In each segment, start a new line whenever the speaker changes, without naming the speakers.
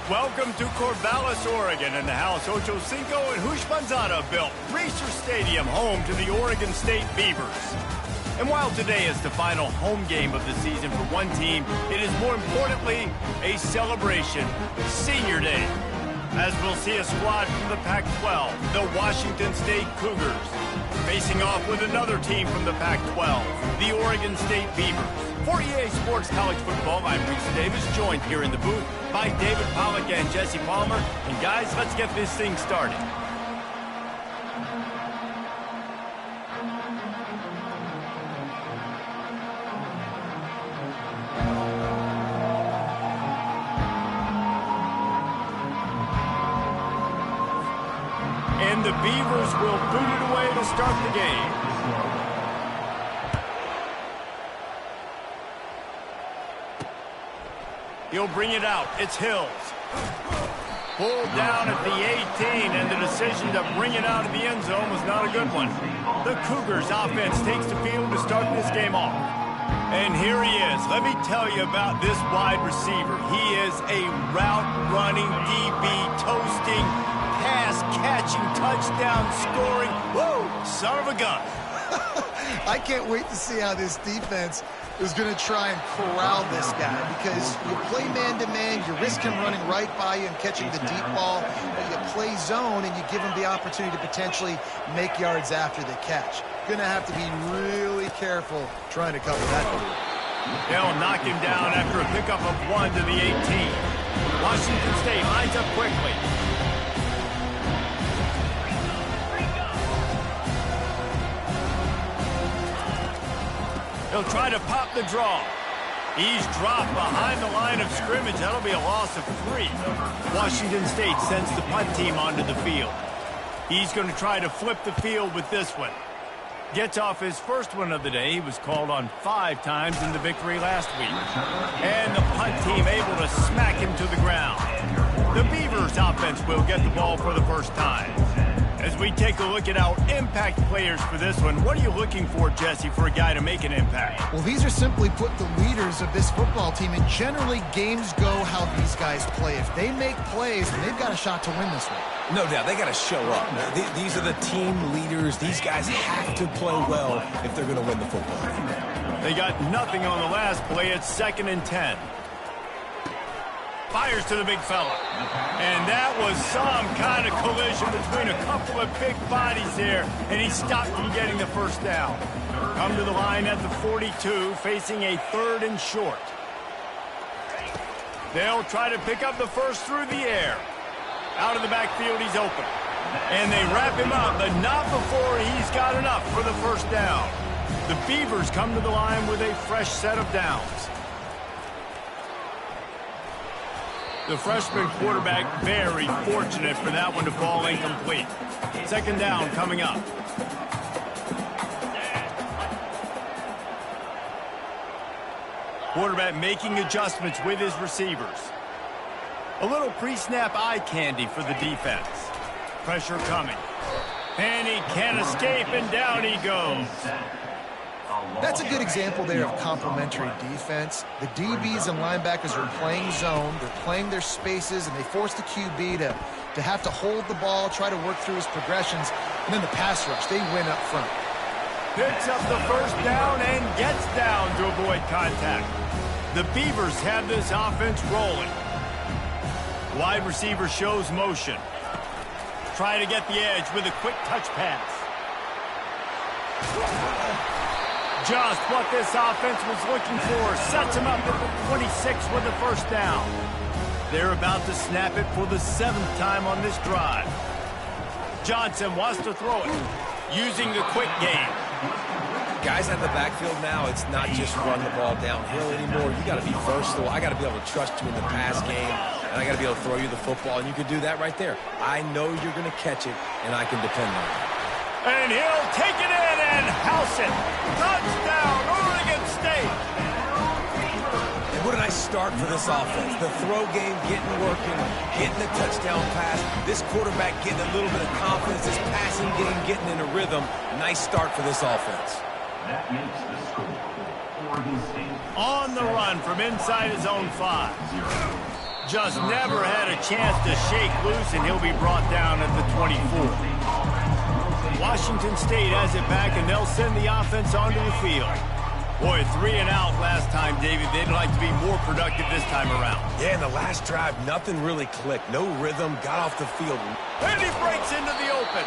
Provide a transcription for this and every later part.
Welcome to Corvallis, Oregon, and the house Ocho Cinco and Houshmandzadeh built. Reser Stadium, home to the Oregon State Beavers. And while today is the final home game of the season for one team, it is more importantly a celebration, Senior Day, as we'll see a squad from the Pac-12, the Washington State Cougars, facing off with another team from the Pac-12, the Oregon State Beavers. For EA Sports College Football, I'm Reese Davis, joined here in the booth by David Pollack and Jesse Palmer. And guys, let's get this thing started. And the Beavers will boot it away to start the game. He'll bring it out. It's Hills. Pulled down at the 18, and the decision to bring it out of the end zone was not a good one. The Cougars offense takes the field to start this game off. And here he is. Let me tell you about this wide receiver. He is a route-running DB, toasting, pass-catching, touchdown-scoring, woo, son of a gun.
I can't wait to see how this defense is going to try and corral this guy, because you play man-to-man, you risk him running right by you and catching the deep ball, but you play zone and you give him the opportunity to potentially make yards after the catch. Going to have to be really careful trying to cover that.
They'll knock him down after a pickup of 1 to the 18. Washington State lines up quickly. He'll try to pop the draw. He's dropped behind the line of scrimmage. That'll be a loss of 3. Washington State sends the punt team onto the field. He's going to try to flip the field with this one. Gets off his first one of the day. He was called on 5 times in the victory last week. And the punt team able to smack him to the ground. The Beavers offense will get the ball for the first time. As we take a look at our impact players for this one, what are you looking for, Jesse, for a guy to make an impact?
Well, these are simply put the leaders of this football team, and generally games go how these guys play. If they make plays, then they've got a shot to win this one.
No doubt, they got to show up. These are the team leaders. These guys have to play well if they're going to win the football game.
They got nothing on the last play. It's 2nd and 10. Fires to the big fella. And that was some kind of collision between a couple of big bodies there, and he stopped from getting the first down. Come to the line at the 42, facing a 3rd and short. They'll try to pick up the first through the air. Out of the backfield, he's open. And they wrap him up, but not before he's got enough for the first down. The Beavers come to the line with a fresh set of downs. The freshman quarterback very fortunate for that one to fall incomplete. 2nd down coming up. Quarterback making adjustments with his receivers. A little pre-snap eye candy for the defense. Pressure coming. And he can't escape, and down he goes.
That's a good example there of complementary defense. The DBs and linebackers are playing zone, they're playing their spaces, and they force the QB to have to hold the ball, try to work through his progressions, and then the pass rush, they win up front.
Picks up the first down and gets down to avoid contact. The Beavers have this offense rolling. Wide receiver shows motion. Try to get the edge with a quick touch pass. Just what this offense was looking for. Sets him up at the 26 with the first down. They're about to snap it for the 7th time on this drive. Johnson wants to throw it, using the quick game.
Guys at the backfield now, it's not just run the ball downhill anymore. You got to be versatile. I got to be able to trust you in the pass game, and I got to be able to throw you the football, and you can do that right there. I know you're going to catch it, and I can depend on it.
And he'll take it in and house it. Touchdown, Oregon State.
And what a nice start for this offense. The throw game getting working, getting the touchdown pass. This quarterback getting a little bit of confidence. This passing game getting in a rhythm. Nice start for this offense.
That makes the score. Oregon State.
On the run from inside his own 5. Just never had a chance to shake loose, and he'll be brought down at the 24. Washington State has it back, and they'll send the offense onto the field. Boy, 3 and out last time, David. They'd like to be more productive this time around.
Yeah, in the last drive, nothing really clicked. No rhythm, got off the field.
And he breaks into the open.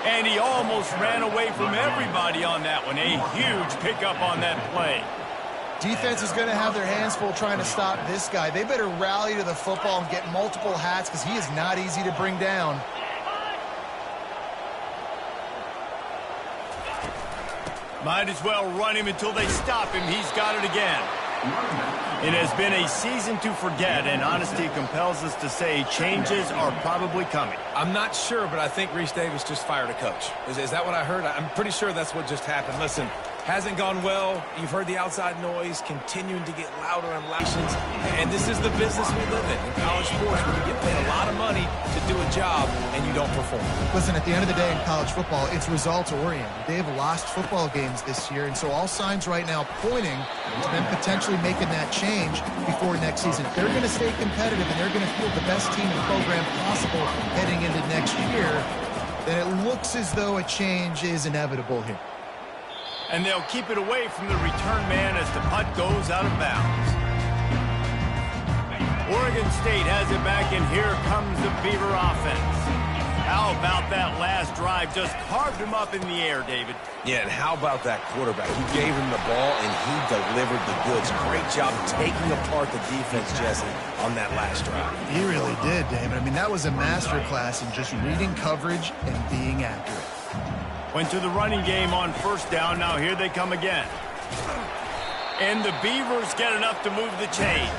And he almost ran away from everybody on that one. A huge pickup on that play.
Defense is going to have their hands full trying to stop this guy. They better rally to the football and get multiple hats because he is not easy to bring down.
Might as well run him until they stop him. He's got it again. It has been a season to forget, and honesty compels us to say changes are probably coming.
I'm not sure, but I think Reese Davis just fired a coach. Is that what I heard? I'm pretty sure that's what just happened. Listen, hasn't gone well. You've heard the outside noise continuing to get louder and louder. And this is the business we live in college sports, where you get paid a lot of money to do a job and you don't perform.
Listen, at the end of the day in college football, it's results-oriented. They have lost football games this year, and so all signs right now pointing to them potentially making that change before next season. They're going to stay competitive, and they're going to field the best team in the program possible heading into next year. Then it looks as though a change is inevitable here.
And they'll keep it away from the return man as the punt goes out of bounds. Oregon State has it back, and here comes the Beaver offense. How about that last drive? Just carved him up in the air, David.
Yeah, and how about that quarterback? He gave him the ball, and he delivered the goods. Great job taking apart the defense, Jesse, on that last drive.
He really did, David. I mean, that was a masterclass in just reading coverage and being accurate.
Went to the running game on first down. Now here they come again. And the Beavers get enough to move the chains.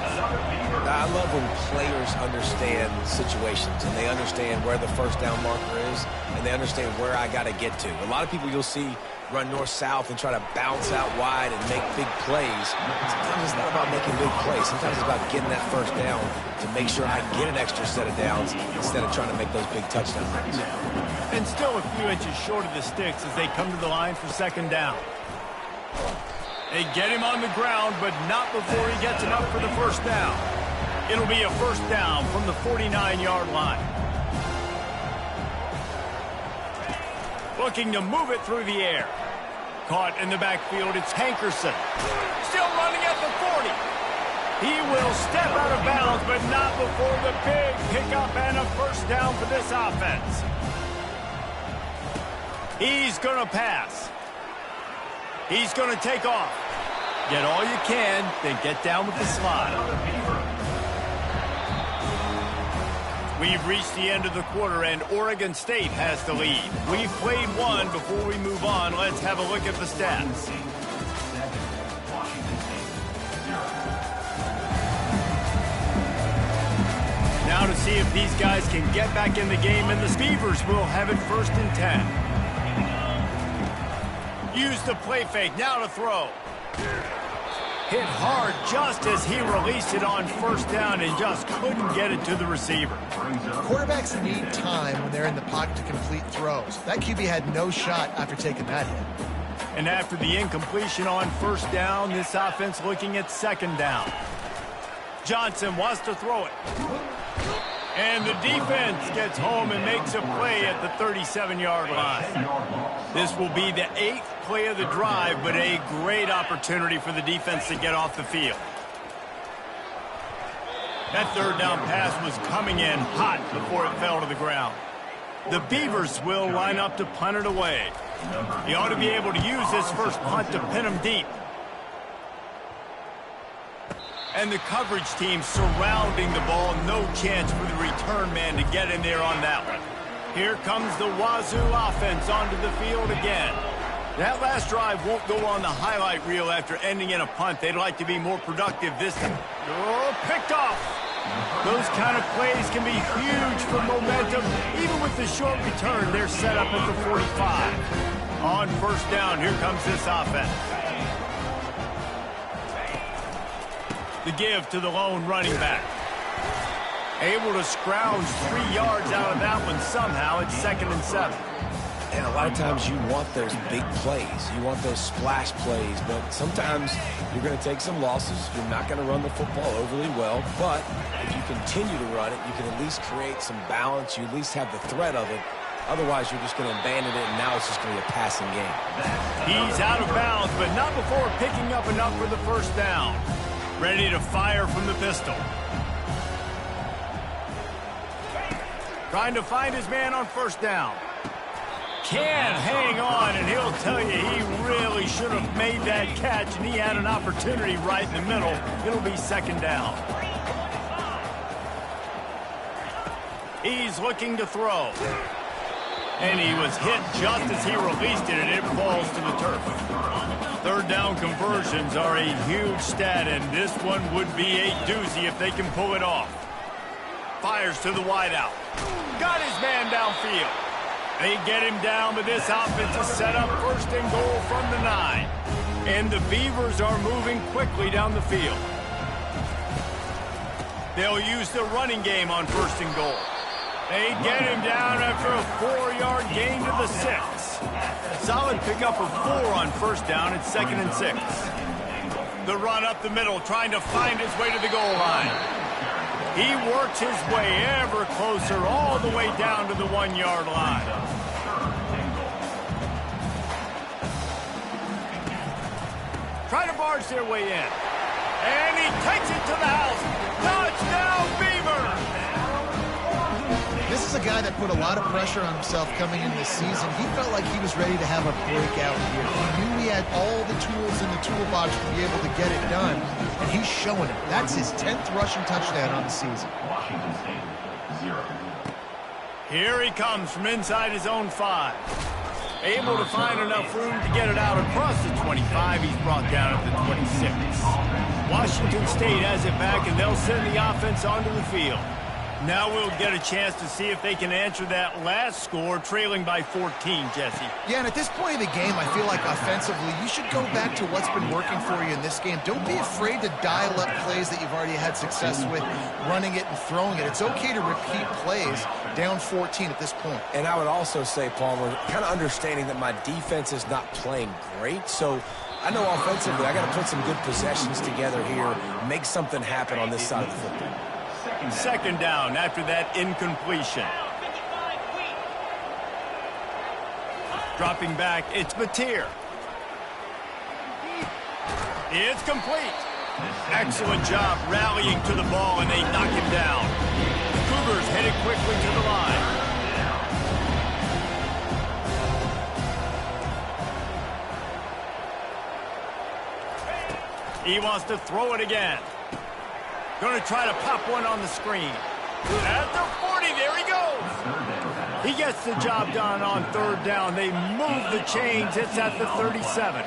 I love when players understand situations and they understand where the first down marker is and they understand where I got to get to. A lot of people you'll see run north-south and try to bounce out wide and make big plays. Sometimes it's not about making big plays. Sometimes it's about getting that first down to make sure I get an extra set of downs instead of trying to make those big touchdown runs.
And still a few inches short of the sticks as they come to the line for second down. They get him on the ground, but not before he gets enough for the first down. It'll be a first down from the 49-yard line. Looking to move it through the air. Caught in the backfield, it's Hankerson. Still running at the 40. He will step out of bounds, but not before the big pickup and a first down for this offense. He's going to pass. He's going to take off. Get all you can, then get down with the slide. We've reached the end of the quarter, and Oregon State has the lead. We've played one. Before we move on, let's have a look at the stats. Now to see if these guys can get back in the game, and the Beavers will have it 1st and 10. Use the play fake, now to throw. Hit hard just as he released it on first down and just couldn't get it to the receiver.
Quarterbacks need time when they're in the pocket to complete throws. That QB had no shot after taking that hit.
And after the incompletion on first down, this offense looking at second down. Johnson wants to throw it. And the defense gets home and makes a play at the 37-yard line. This will be the 8th play of the drive, but a great opportunity for the defense to get off the field. That third down pass was coming in hot before it fell to the ground. The Beavers will line up to punt it away. He ought to be able to use this first punt to pin him deep. And the coverage team surrounding the ball. No chance for the return man to get in there on that one. Here comes the Wazoo offense onto the field again. That last drive won't go on the highlight reel after ending in a punt. They'd like to be more productive this time. Oh, picked off. Those kind of plays can be huge for momentum. Even with the short return, they're set up at the 45. On first down, here comes this offense. The give to the lone running back. Able to scrounge 3 yards out of that one somehow. It's 2nd and 7.
And a lot of times you want those big plays. You want those splash plays. But sometimes you're going to take some losses. You're not going to run the football overly well. But if you continue to run it, you can at least create some balance. You at least have the threat of it. Otherwise, you're just going to abandon it, and now it's just going to be a passing game.
He's out of bounds, but not before picking up enough for the first down. Ready to fire from the pistol. Trying to find his man on first down. Can't hang on, and he'll tell you he really should have made that catch, and he had an opportunity right in the middle. It'll be second down. He's looking to throw. And he was hit just as he released it, and it falls to the turf. Third down conversions are a huge stat, and this one would be a doozy if they can pull it off. Fires to the wideout. Got his man downfield. They get him down, but this offense is set up first and goal from the 9. And the Beavers are moving quickly down the field. They'll use the running game on first and goal. They get him down after a 4-yard gain to the 6. Solid pickup of 4 on first down. It's 2nd and 6. The run up the middle, trying to find his way to the goal line. He works his way ever closer all the way down to the 1-yard line. Try to barge their way in. And he takes it to the house. Touchdown, Beavers!
This is a guy that put a lot of pressure on himself coming in this season. He felt like he was ready to have a breakout year. He knew he had all the tools in the toolbox to be able to get it done, and he's showing it. That's his 10th rushing touchdown on the season.
Washington State, 0.
Here he comes from inside his own 5. Able to find enough room to get it out across the 25. He's brought down at the 26. Washington State has it back, and they'll send the offense onto the field. Now we'll get a chance to see if they can answer that last score, trailing by 14, Jesse.
Yeah, and at this point of the game, I feel like offensively, you should go back to what's been working for you in this game. Don't be afraid to dial up plays that you've already had success with, running it and throwing it. It's okay to repeat plays down 14 at this point.
And I would also say, Palmer, kind of understanding that my defense is not playing great, so I know offensively I got to put some good possessions together here, make something happen on this side of the football.
Second down after that incompletion. Dropping back, it's Mateer. It's complete. Excellent job rallying to the ball, and they knock him down. The Cougars headed quickly to the line. He wants to throw it again. Going to try to pop one on the screen. At the 40, there he goes. He gets the job done on third down. They move the chains. It's at the 37.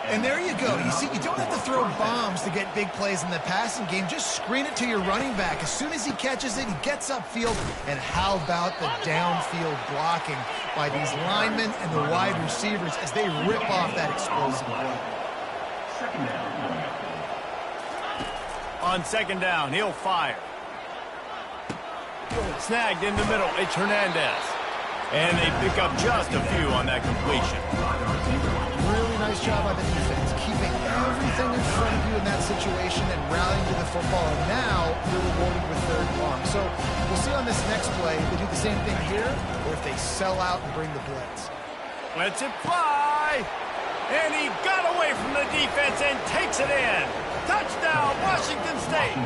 And there you go. You see, you don't have to throw bombs to get big plays in the passing game. Just screen it to your running back. As soon as he catches it, he gets upfield. And how about the downfield blocking by these linemen and the wide receivers as they rip off that explosive play.
Second down.
On second down, he'll fire. Snagged in the middle, it's Hernandez. And they pick up just a few on that completion.
Really nice job by the defense, keeping everything in front of you in that situation and rallying to the football. And now you're rewarded with third and long. So we'll see on this next play if they do the same thing here or if they sell out and bring the blitz.
Lets it fly. And he got away from the defense and takes it in. Touchdown, Washington State.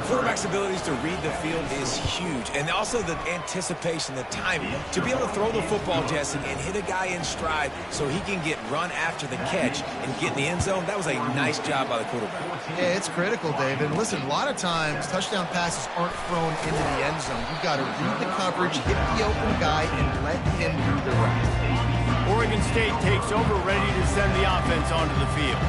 Quarterback's abilities to read the field is huge. And also the anticipation, the timing. To be able to throw the football, Jesse, and hit a guy in stride so he can get run after the catch and get in the end zone, that was a nice job by the quarterback.
Yeah, it's critical, Dave. And listen, a lot of times touchdown passes aren't thrown into the end zone. You've got to read the coverage, hit the open guy, and let him do the rest.
Oregon State takes over, ready to send the offense onto the field.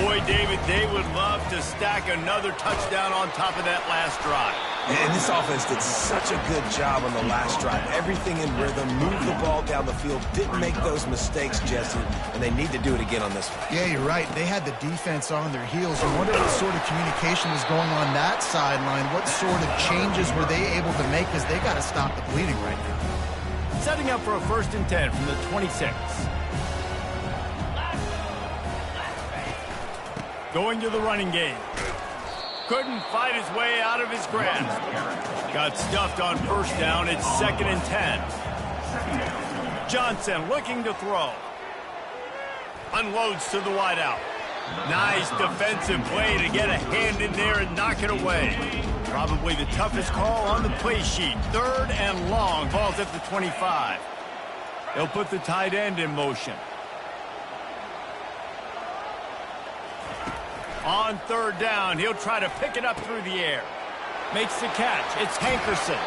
Boy, David, they would love to stack another touchdown on top of that last drive.
And this offense did such a good job on the last drive. Everything in rhythm, moved the ball down the field, didn't make those mistakes, Jesse, and they need to do it again on this one.
Yeah, you're right. They had the defense on their heels. I wonder what sort of communication was going on that sideline. What sort of changes were they able to make, because they got to stop the bleeding right now.
setting up for a 1st and 10 from the 26. Going to the running game. Couldn't fight his way out of his grasp. Got stuffed on 1st down. It's 2nd and 10. Johnson looking to throw. Unloads to the wideout. Nice defensive play to get a hand in there and knock it away. Probably the toughest call on the play sheet. 3rd and long. Ball's at the 25. They'll put the tight end in motion. On 3rd down, he'll try to pick it up through the air. Makes the catch. It's Hankerson.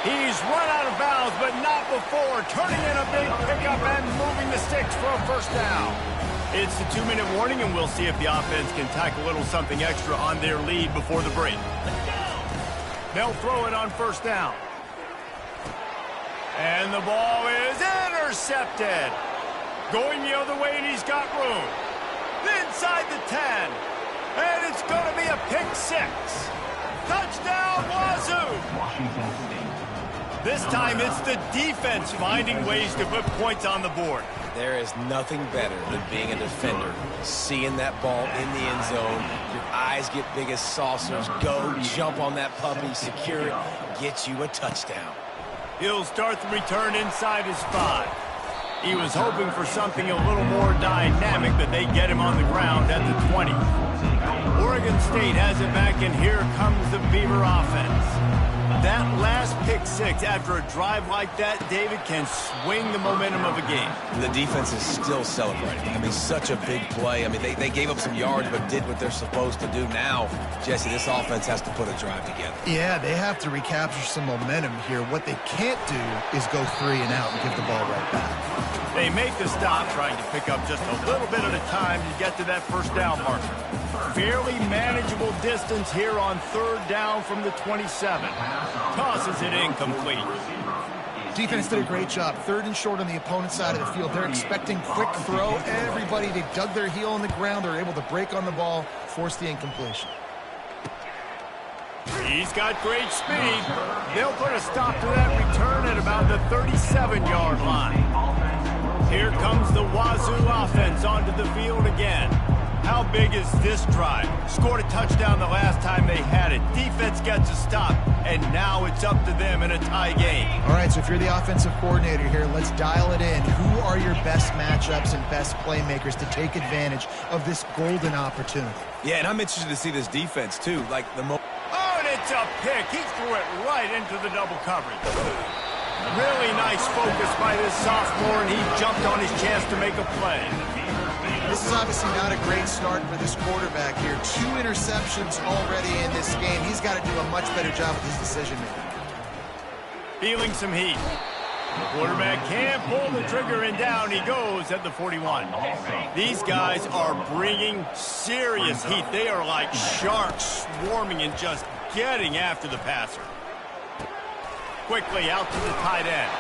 He's run out of bounds, but not before turning in a big pickup and moving the sticks for a 1st down. It's the 2-minute warning, and we'll see if the offense can tack a little something extra on their lead before the break. They'll throw it on 1st down. And the ball is intercepted. Going the other way, and he's got room. Inside the 10. And it's going to be a pick 6. Touchdown, Wazoo!
Washington State.
This time it's the defense finding ways to put points on the board.
There is nothing better than being a defender. Seeing that ball in the end zone, your eyes get big as saucers. Go, jump on that puppy, secure it, get you a touchdown.
He'll start the return inside his 5. He was hoping for something a little more dynamic, but they get him on the ground at the 20. Oregon State has it back, and here comes the Beaver offense. That last pick 6 after a drive like that, David, can swing the momentum of a game.
The defense is still celebrating. I mean, such a big play. I mean, they gave up some yards but did what they're supposed to do. Now, Jesse, this offense has to put a drive together.
Yeah, they have to recapture some momentum here. What they can't do is go 3 and out and give the ball right back.
They make the stop, trying to pick up just a little bit at a time to get to that 1st down marker. Fairly manageable distance here on 3rd down from the 27. Tosses it incomplete.
Defense did a great job. 3rd and short on the opponent's side of the field. They're expecting quick throw. Everybody, they dug their heel on the ground. They're able to break on the ball, force the incompletion.
He's got great speed. They'll put a stop to that return at about the 37-yard line. Here comes the Wazoo offense onto the field again. How big is this drive? Scored a touchdown the last time they had it. Defense gets a stop, and now it's up to them in a tie game.
All right, so if you're the offensive coordinator here, let's dial it in. Who are your best matchups and best playmakers to take advantage of this golden opportunity?
Yeah, and I'm interested to see this defense, too. Like the
Oh, and it's a pick. He threw it right into the double coverage. Really nice focus by this sophomore, and he jumped on his chance to make a play.
This is obviously not a great start for this quarterback here. 2 interceptions already in this game. He's got to do a much better job with his decision-making.
Feeling some heat. The quarterback can't pull the trigger, and down he goes at the 41. These guys are bringing serious heat. They are like sharks swarming and just getting after the passer. Quickly out to the tight end.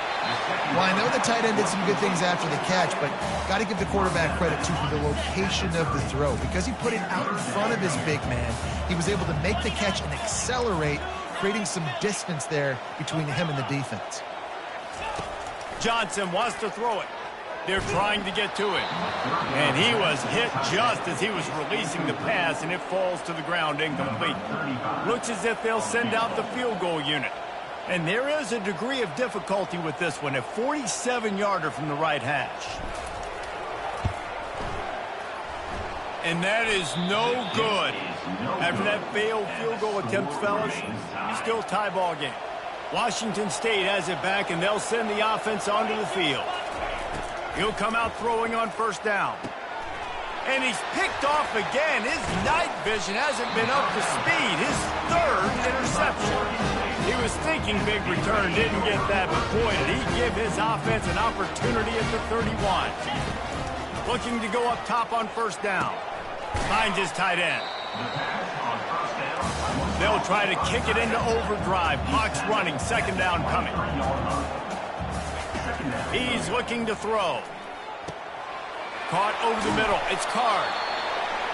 Well, I know the tight end did some good things after the catch, but got to give the quarterback credit, too, for the location of the throw. Because he put it out in front of his big man, he was able to make the catch and accelerate, creating some distance there between him and the defense.
Johnson wants to throw it. They're trying to get to it. And he was hit just as he was releasing the pass, and it falls to the ground incomplete. Looks as if they'll send out the field goal unit. And there is a degree of difficulty with this one, a 47-yarder from the right hash. And that is no good. After that failed field goal attempt, fellas, still tie ball game. Washington State has it back, and they'll send the offense onto the field. He'll come out throwing on 1st down. And he's picked off again. His night vision hasn't been up to speed. His 3rd interception. He was thinking big return, didn't get that, but boy, did he give his offense an opportunity at the 31. Looking to go up top on 1st down. Finds his tight end. They'll try to kick it into overdrive. Clock's running, 2nd down coming. He's looking to throw. Caught over the middle. It's Card.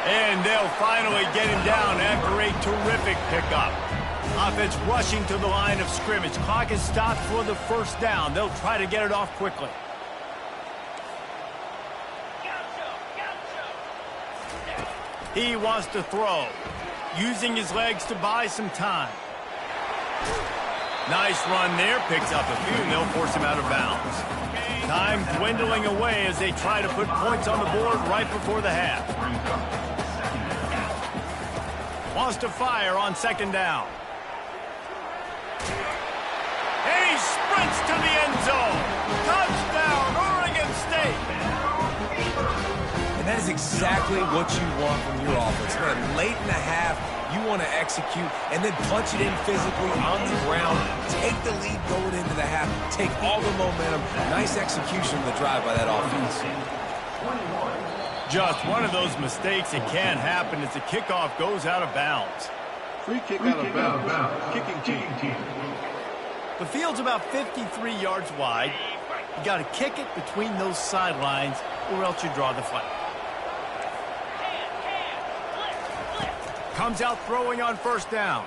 And they'll finally get him down after a terrific pickup. Offense rushing to the line of scrimmage. Clock is stopped for the first down. They'll try to get it off quickly. He wants to throw, using his legs to buy some time. Nice run there, picks up a few, and they'll force him out of bounds. Time dwindling away as they try to put points on the board right before the half. Wants to fire on second down. And he sprints to the end zone. Touchdown, Oregon State.
And that is exactly what you want from your offense. Man, late in the half, you want to execute and then punch it in physically on the ground. Take the lead going into the half. Take all the momentum. Nice execution of the drive by that offense.
Just one of those mistakes that can happen as the kickoff goes out of bounds.
Free kick out of bounds. Kicking team.
The field's about 53 yards wide. You got to kick it between those sidelines or else you draw the flag. Comes out throwing on first down.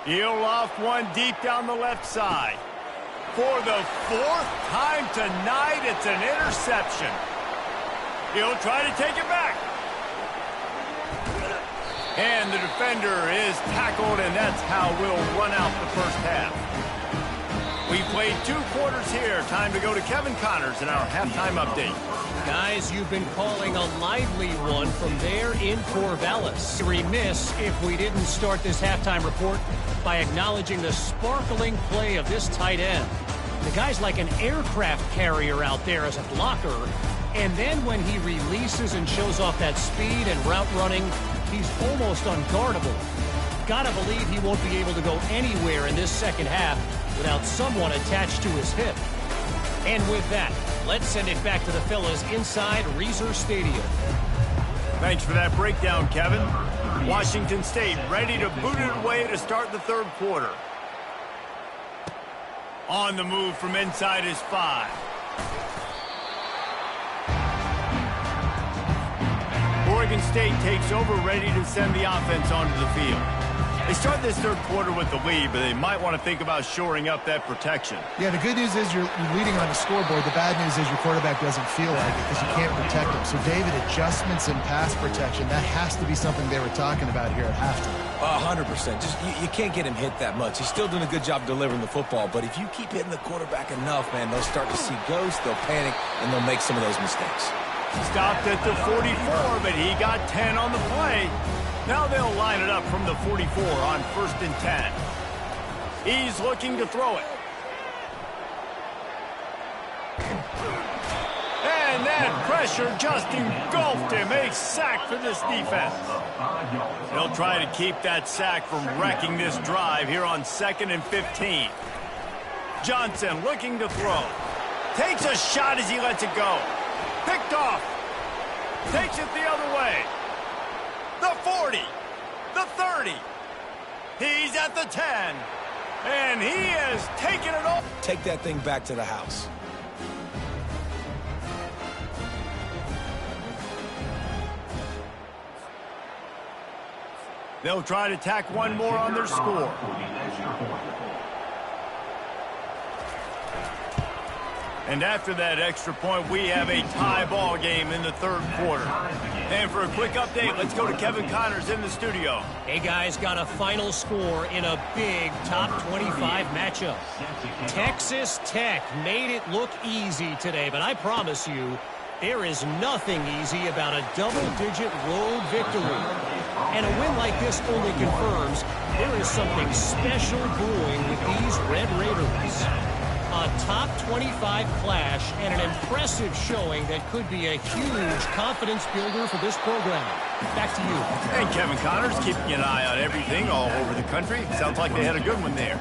He'll loft one deep down the left side. For the fourth time tonight, it's an interception. He'll try to take it back. And the defender is tackled, and that's how we'll run out the first half. We played 2 quarters here. Time to go to Kevin Connors in our halftime update.
Guys, you've been calling a lively one from there in Corvallis. Remiss if we didn't start this halftime report by acknowledging the sparkling play of this tight end. The guy's like an aircraft carrier out there as a blocker, and then when he releases and shows off that speed and route running, he's almost unguardable. Gotta believe he won't be able to go anywhere in this second half without someone attached to his hip. And with that, let's send it back to the fellas inside Reser Stadium.
Thanks for that breakdown, Kevin. Washington State ready to boot it away to start the third quarter. On the move from inside his 5. Oregon State takes over, ready to send the offense onto the field. They start this third quarter with the lead, but they might want to think about shoring up that protection.
Yeah, the good news is you're leading on the scoreboard. The bad news is your quarterback doesn't feel like it because you can't protect him. So, David, adjustments in pass protection, that has to be something they were talking about here at halftime.
100%. Just you can't get him hit that much. He's still doing a good job delivering the football, but if you keep hitting the quarterback enough, man, they'll start to see ghosts, they'll panic, and they'll make some of those mistakes.
Stopped at the 44, but he got 10 on the play. Now they'll line it up from the 44 on 1st and 10. He's looking to throw it. And that pressure just engulfed him. A sack for this defense. They'll try to keep that sack from wrecking this drive here on 2nd and 15. Johnson looking to throw. Takes a shot as he lets it go. Picked off. Takes it the other way. The 40. The 30. He's at the 10. And he has taken it all.
Take that thing back to the house.
They'll try to tack one more on their score. And after that extra point, we have a tie ball game in the third quarter. And for a quick update, let's go to Kevin Connors in the studio.
Hey, guys, got a final score in a big top 25 matchup. Texas Tech made it look easy today, but I promise you, there is nothing easy about a double-digit road victory. And a win like this only confirms there is something special brewing with these Red Raiders. A top 25 clash and an impressive showing that could be a huge confidence builder for this program. Back to you.
And Kevin Connors keeping an eye on everything all over the country. Sounds like they had a good one there.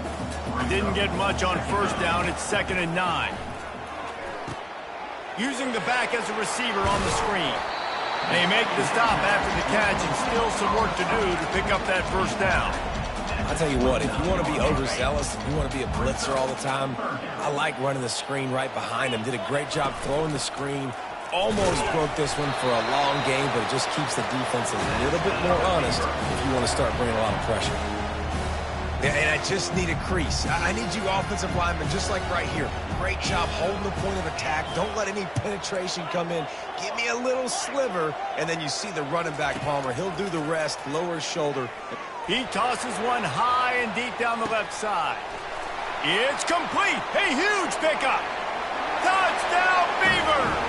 Didn't get much on first down. It's 2nd and 9. Using the back as a receiver on the screen. They make the stop after the catch and still some work to do to pick up that first down.
I'll tell you what, if you want to be overzealous, if you want to be a blitzer all the time, I like running the screen right behind him. Did a great job throwing the screen. Almost broke this one for a long game, but it just keeps the defense a little bit more honest if you want to start bringing a lot of pressure. Yeah, and I just need a crease. I need you offensive linemen, just like right here. Great job holding the point of attack. Don't let any penetration come in. Give me a little sliver, and then you see the running back, Palmer. He'll do the rest, lower his shoulder.
He tosses one high and deep down the left side. It's complete. A huge pickup. Touchdown, Beavers!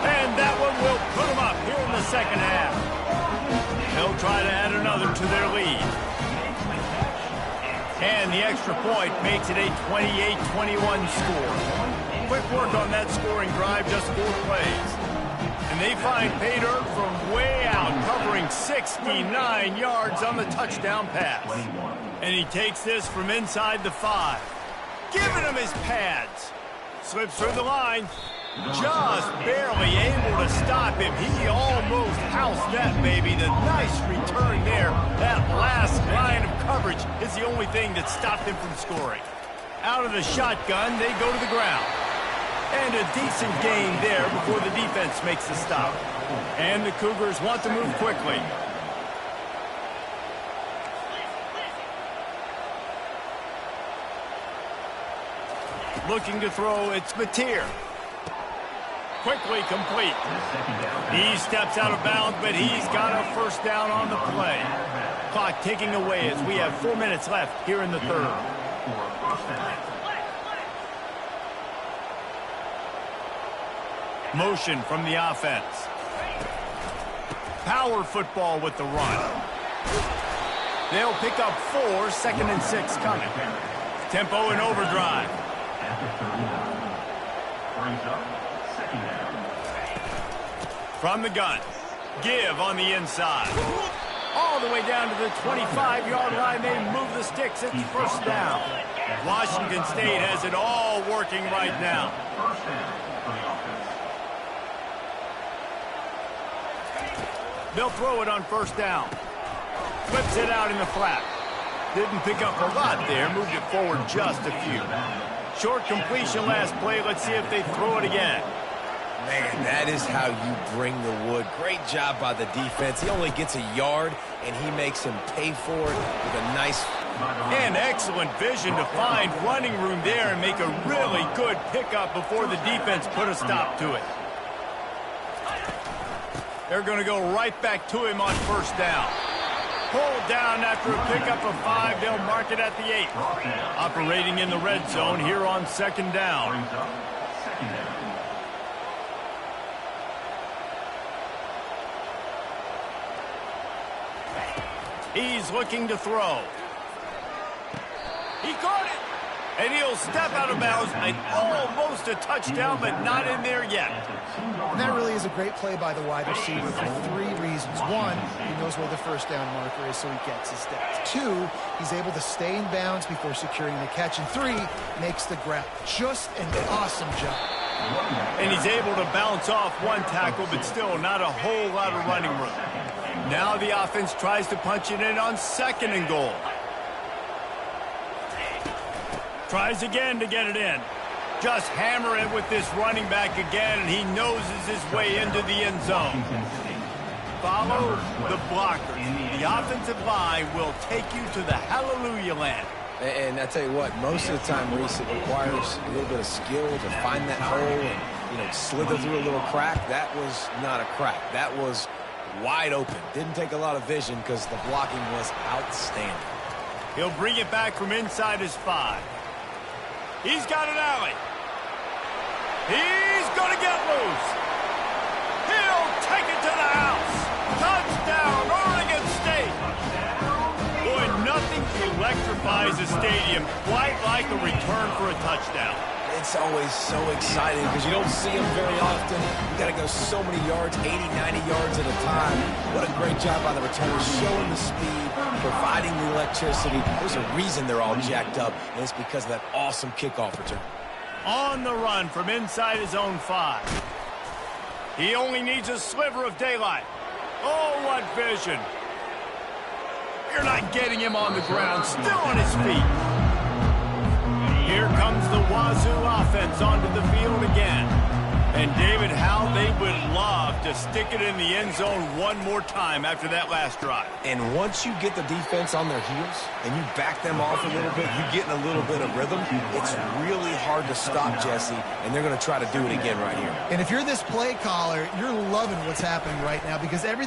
And that one will put them up here in the second half. They'll try to add another to their lead. And the extra point makes it a 28-21 score. Quick work on that scoring drive, just 4 plays. And they find pay dirt from way out, covering 69 yards on the touchdown pass. And he takes this from inside the 5. Giving him his pads. Slips through the line. Just barely able to stop him. He almost housed that baby. The nice return there. That last line of coverage is the only thing that stopped him from scoring. Out of the shotgun, they go to the ground. And a decent gain there before the defense makes the stop. And the Cougars want to move quickly. Looking to throw, it's Mateer. Quickly complete. He steps out of bounds, but he's got a first down on the play. Clock ticking away as we have 4 minutes left here in the third. Motion from the offense. Power football with the run. They'll pick up 4, 2nd and 6 coming. Tempo and overdrive. From the gun. Give on the inside. All the way down to the 25-yard line. They move the sticks. It's first down. Washington State has it all working right now. They'll throw it on first down. Flips it out in the flat. Didn't pick up a lot there. Moved it forward just a few. Short completion last play. Let's see if they throw it again.
Man, that is how you bring the wood. Great job by the defense. He only gets a yard, and he makes him pay for it with a nice...
And excellent vision to find running room there and make a really good pickup before the defense put a stop to it. They're going to go right back to him on first down. Pulled down after a pickup of 5. They'll mark it at the 8. Operating in the red zone here on second down. He's looking to throw. He caught it. And he'll step out of bounds and almost a touchdown, but not in there yet.
And that really is a great play by the wide receiver for 3 reasons. 1, he knows where the first down marker is, so he gets his steps. 2, he's able to stay in bounds before securing the catch. And 3, makes the grab. Just an awesome job.
And he's able to bounce off one tackle, but still not a whole lot of running room. Now the offense tries to punch it in on 2nd and goal. Tries again to get it in. Just hammer it with this running back again, and he noses his way into the end zone. Follow the blockers. The offensive line will take you to the hallelujah land.
And I tell you what, most of the time, Reese, it requires a little bit of skill to find that hole and, slither through a little crack. That was not a crack. That was wide open. Didn't take a lot of vision because the blocking was outstanding.
He'll bring it back from inside his 5. He's got an alley. He's going to get loose. He'll take it to the house. Touchdown, Oregon State. Boy, nothing electrifies a stadium quite like a return for a touchdown.
It's always so exciting because you don't see them very often. You got to go so many yards, 80, 90 yards at a time. What a great job by the returners, showing the speed, providing the electricity. There's a reason they're all jacked up, and it's because of that awesome kickoff return.
On the run from inside his own 5. He only needs a sliver of daylight. Oh, what vision. You're not getting him on the ground, still on his feet. Here comes the Wazoo offense onto the field again. And David, how they would love to stick it in the end zone one more time after that last drive.
And once you get the defense on their heels and you back them off a little bit, you get in a little bit of rhythm, it's really hard to stop, Jesse, and they're going to try to do it again right here.
And if you're this play caller, you're loving what's happening right now because everything